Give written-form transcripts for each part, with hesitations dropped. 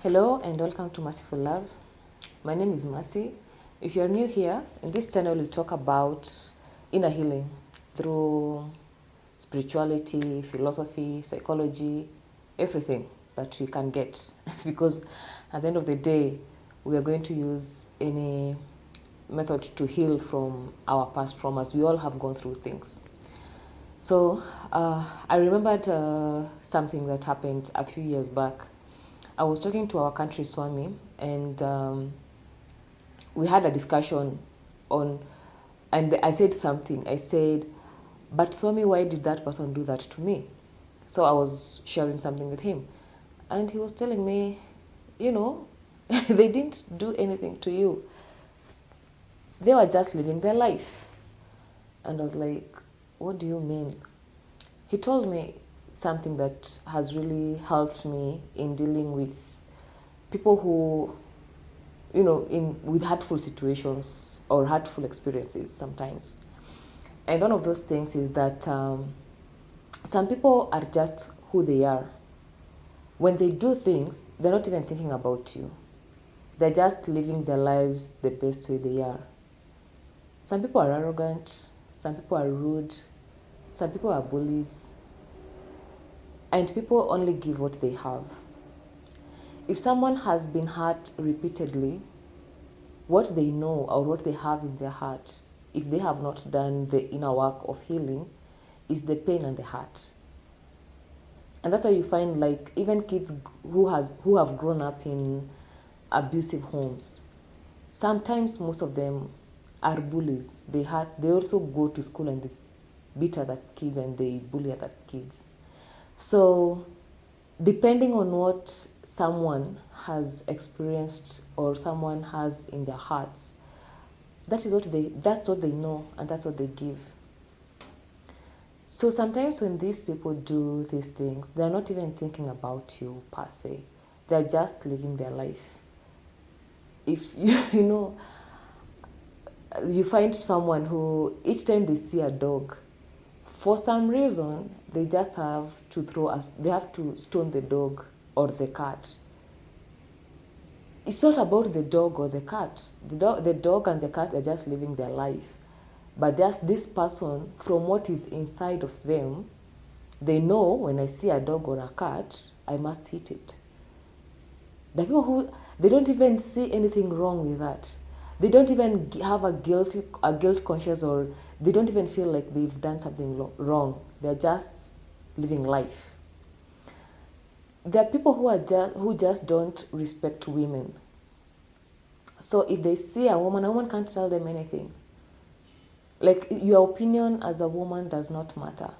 Hello and welcome to Merciful Love. My name is Mercy. If you are new here, in this channel we talk about inner healing through spirituality, philosophy, psychology, everything that we can get. Because at the end of the day, we are going to use any method to heal from our past traumas. We all have gone through things. So I remembered something that happened a few years back. I was talking to our country Swami, and we had a discussion on, and I said something. I said, but Swami, why did that person do that to me? So I was sharing something with him, and he was telling me, they didn't do anything to you. They were just living their life. And I was like, what do you mean? He told me something that has really helped me in dealing with people who, with hurtful situations or hurtful experiences sometimes. And one of those things is that some people are just who they are. When they do things, they're not even thinking about you. They're just living their lives the best way they are. Some people are arrogant, some people are rude, some people are bullies, and people only give what they have. If someone has been hurt repeatedly, what they know or what they have in their heart, if they have not done the inner work of healing, is the pain and the hurt. And that's why you find, like, even kids who have grown up in abusive homes, sometimes most of them are bullies. They also go to school and they beat other kids and they bully other kids. So depending on what someone has experienced or someone has in their hearts, that's what they know and that's what they give. So sometimes when these people do these things, they're not even thinking about you per se. They're just living their life. If you find someone who each time they see a dog, for some reason, they just have to they have to stone the dog or the cat. It's not about the dog or the cat. The dog and the cat are just living their life. But just this person, from what is inside of them, they know when I see a dog or a cat, I must hit it. The people who, they don't even see anything wrong with that. They don't even have a guilt conscience, or they don't even feel like they've done something wrong. They're just living life. There are people who just don't respect women. So if they see a woman can't tell them anything. Like, your opinion as a woman does not matter.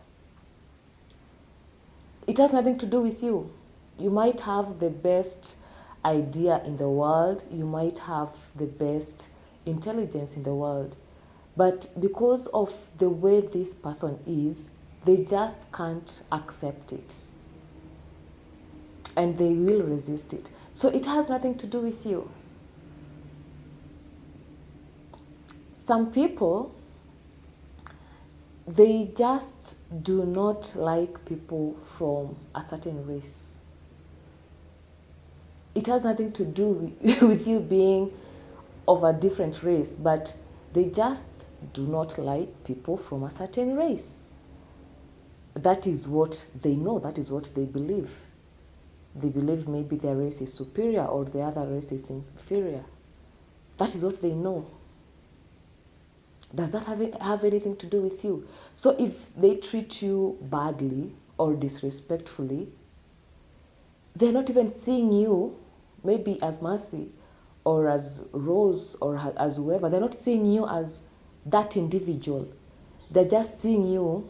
It has nothing to do with you. You might have the best idea in the world, you might have the best intelligence in the world, but because of the way this person is, they just can't accept it and they will resist it. So it has nothing to do with you. Some people, they just do not like people from a certain race. It has nothing to do with you being of a different race, but they just do not like people from a certain race. That is what they know, that is what they believe. They believe maybe their race is superior or the other race is inferior. That is what they know. Does that have anything to do with you? So if they treat you badly or disrespectfully, they're not even seeing you maybe as Mercy or as Rose or as whoever. They're not seeing you as that individual. They're just seeing you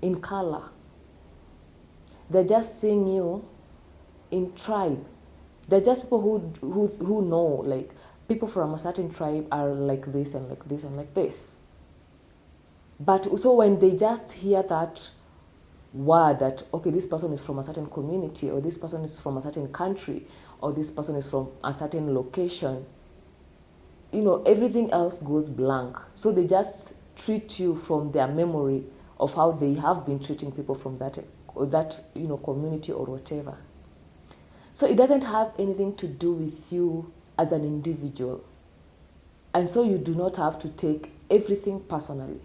in color. They're just seeing you in tribe. They're just people who know, like, people from a certain tribe are like this and like this and like this. But so when they just hear that word that, okay, this person is from a certain community, or this person is from a certain country, or this person is from a certain location, everything else goes blank. So they just treat you from their memory of how they have been treating people from that community or whatever. So it doesn't have anything to do with you as an individual. And so you do not have to take everything personally.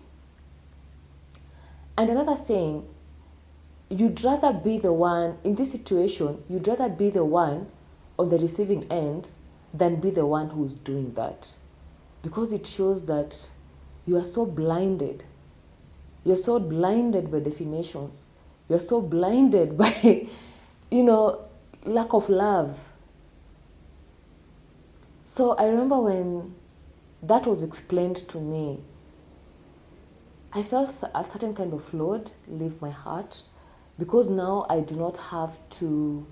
And another thing, you'd rather be the one, in this situation, you'd rather be the one on the receiving end than be the one who's doing that. Because it shows that you are so blinded. You're so blinded by definitions. You're so blinded by, lack of love. So I remember when that was explained to me, I felt a certain kind of load leave my heart, because now I do not have to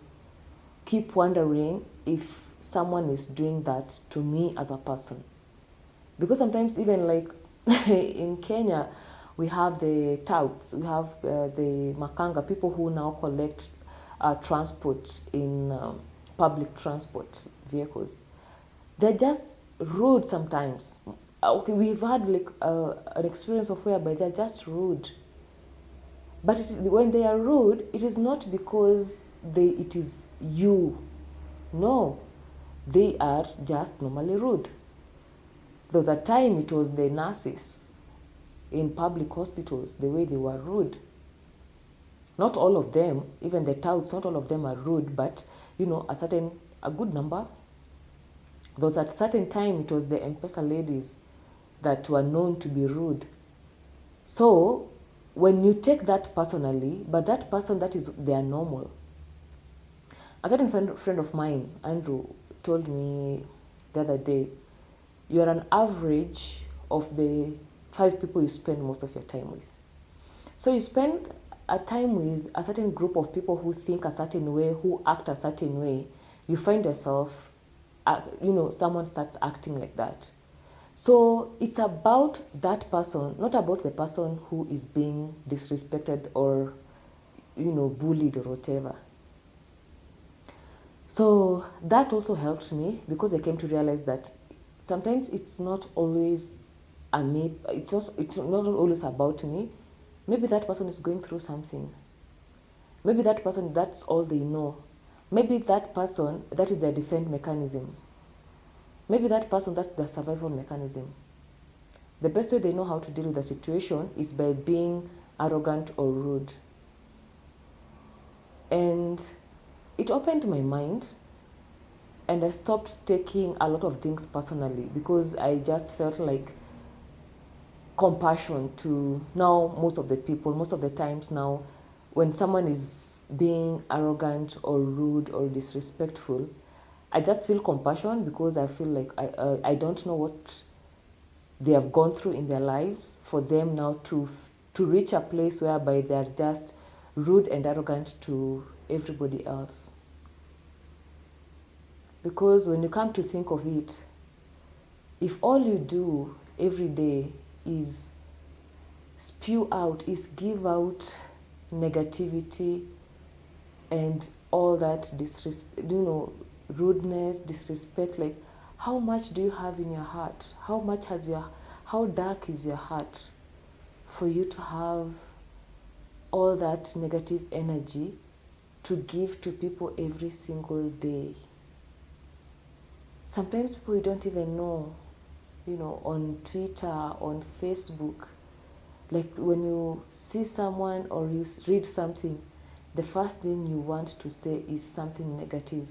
keep wondering if someone is doing that to me as a person. Because sometimes even like in Kenya, we have the touts, we have the makanga, people who now collect transport in public transport vehicles. They're just rude sometimes. Okay, we've had like an experience of whereby they're just rude. But when they are rude, it is not because it is you. No, they are just normally rude. Though at the time it was the nurses in public hospitals, the way they were rude. Not all of them, even the touts, not all of them are rude, but a good number. Though at a certain time it was the M-Pesa ladies that were known to be rude. So when you take that personally, but that person, they are normal. A certain friend of mine, Andrew, told me the other day, you are an average of the 5 people you spend most of your time with. So you spend a time with a certain group of people who think a certain way, who act a certain way. You find yourself, someone starts acting like that. So it's about that person, not about the person who is being disrespected or, bullied or whatever. So that also helped me, because I came to realize that sometimes it's not always it's not always about me. Maybe that person is going through something. Maybe that person, that's all they know. Maybe that person, that is their defense mechanism. Maybe that person, that's their survival mechanism. The best way they know how to deal with the situation is by being arrogant or rude. And it opened my mind, and I stopped taking a lot of things personally, because I just felt like compassion to now most of the times now, when someone is being arrogant or rude or disrespectful, I just feel compassion, because I feel like I don't know what they have gone through in their lives for them now to reach a place whereby they are just rude and arrogant to everybody else. Because when you come to think of it, if all you do every day is spew out, is give out negativity and all that rudeness, disrespect, like how much do you have in your heart? How dark is your heart for you to have all that negative energy to give to people every single day? Sometimes people you don't even know, on Twitter, on Facebook, like when you see someone or you read something, the first thing you want to say is something negative.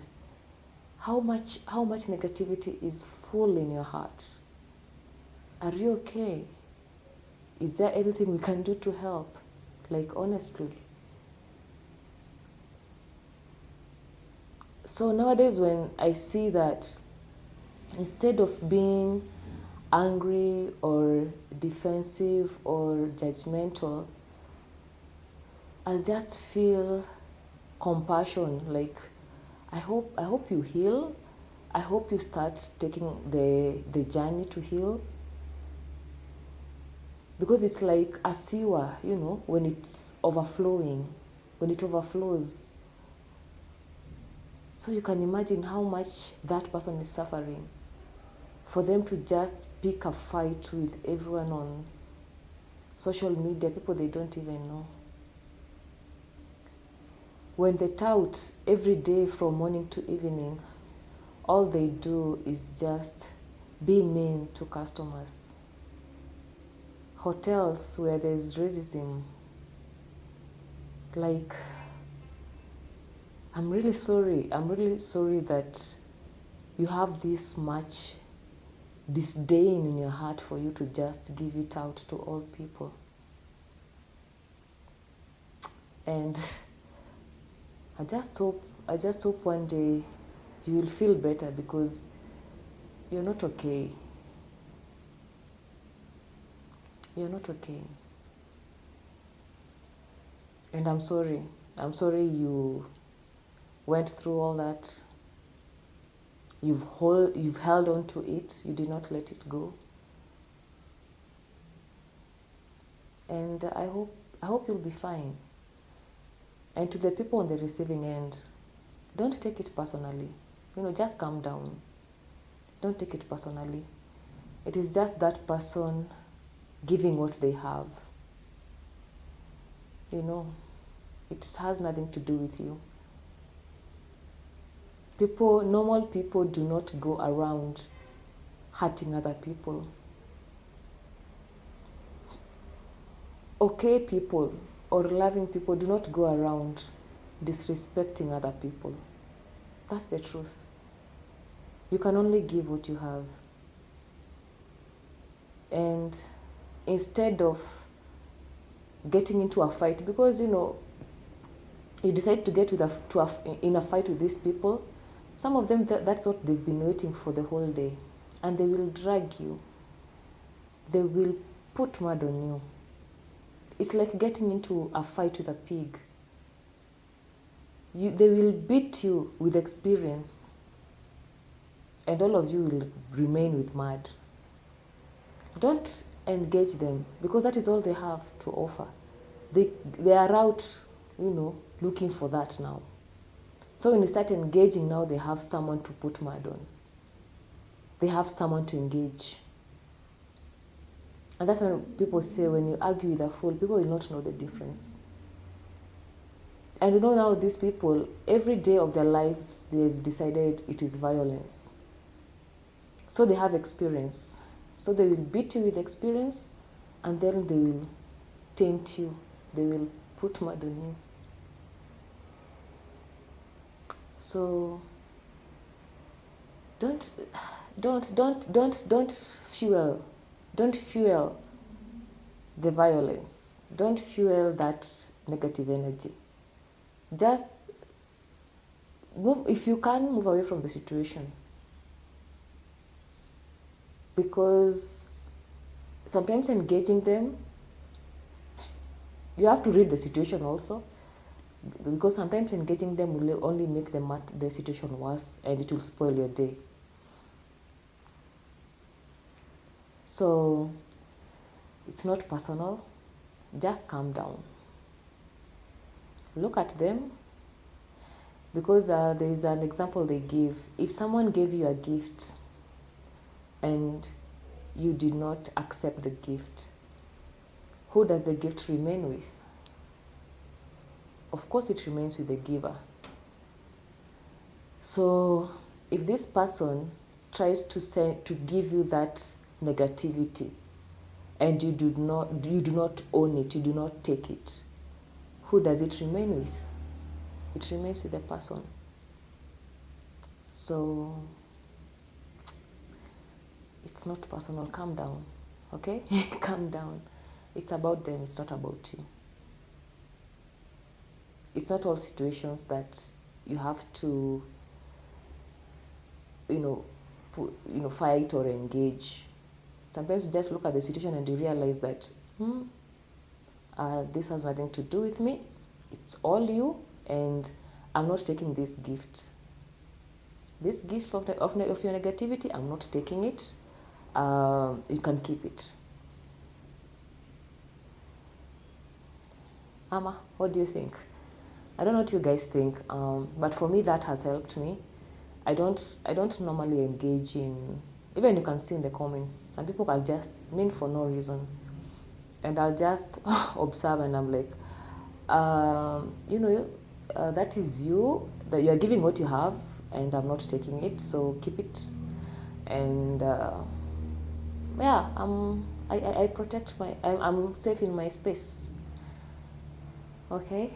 How much negativity is full in your heart? Are you okay? Is there anything we can do to help? Like, honestly. So nowadays when I see that, instead of being angry or defensive or judgmental, I'll just feel compassion, like I hope you heal. I hope you start taking the journey to heal. Because it's like a sewer, when it's overflowing, when it overflows. So you can imagine how much that person is suffering. For them to just pick a fight with everyone on social media, people they don't even know. when they tout every day from morning to evening, all they do is just be mean to customers. Hotels where there's racism, like, I'm really sorry that you have this much disdain in your heart for you to just give it out to all people. And I just hope one day you will feel better, because you're not okay. You're not okay. And I'm sorry you went through all that. You've held on to it. You did not let it go. And I hope you'll be fine. And to the people on the receiving end, don't take it personally. Just calm down. Don't take it personally. It is just that person giving what they have. It has nothing to do with you. Normal people do not go around hurting other people. Okay people or loving people do not go around disrespecting other people. That's the truth. You can only give what you have. And instead of getting into a fight, because you decide to get in a fight with these people, some of them, that's what they've been waiting for the whole day, and they will drag you. They will put mud on you. It's like getting into a fight with a pig. They will beat you with experience, and all of you will remain with mud. Don't engage them, because that is all they have to offer. They are out, looking for that now. So when you start engaging now, they have someone to put mud on. They have someone to engage. And that's when people say, when you argue with a fool, people will not know the difference. And now these people, every day of their lives, they've decided it is violence. So they have experience. So they will beat you with experience, and then they will taint you. They will put mud on you. So don't fuel the violence. Don't fuel that negative energy. Just move, if you can, move away from the situation. Because sometimes engaging them, you have to read the situation also. Because sometimes engaging them will only make the situation worse, and it will spoil your day. So it's not personal. Just calm down. Look at them. Because there is an example they give. If someone gave you a gift and you did not accept the gift, who does the gift remain with? Of course, it remains with the giver. So if this person tries to give you that negativity, and you do not own it, you do not take it, who does it remain with? It remains with the person. So it's not personal. Calm down, okay? Calm down. It's about them. It's not about you. It's not all situations that you have to, fight or engage. Sometimes you just look at the situation and you realize that, this has nothing to do with me. It's all you, and I'm not taking this gift. This gift of your negativity, I'm not taking it. You can keep it. Ama, what do you think? I don't know what you guys think, but for me that has helped me. I don't normally engage in, even you can see in the comments, some people are just mean for no reason. And I'll just observe, and I'm like, that is you, that you are giving what you have, and I'm not taking it, so keep it. And yeah, I protect I'm safe in my space. Okay,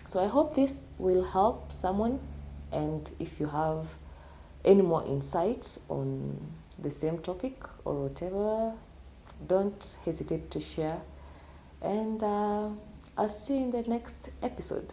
so I hope this will help someone, and if you have any more insights on the same topic or whatever, don't hesitate to share, and I'll see you in the next episode.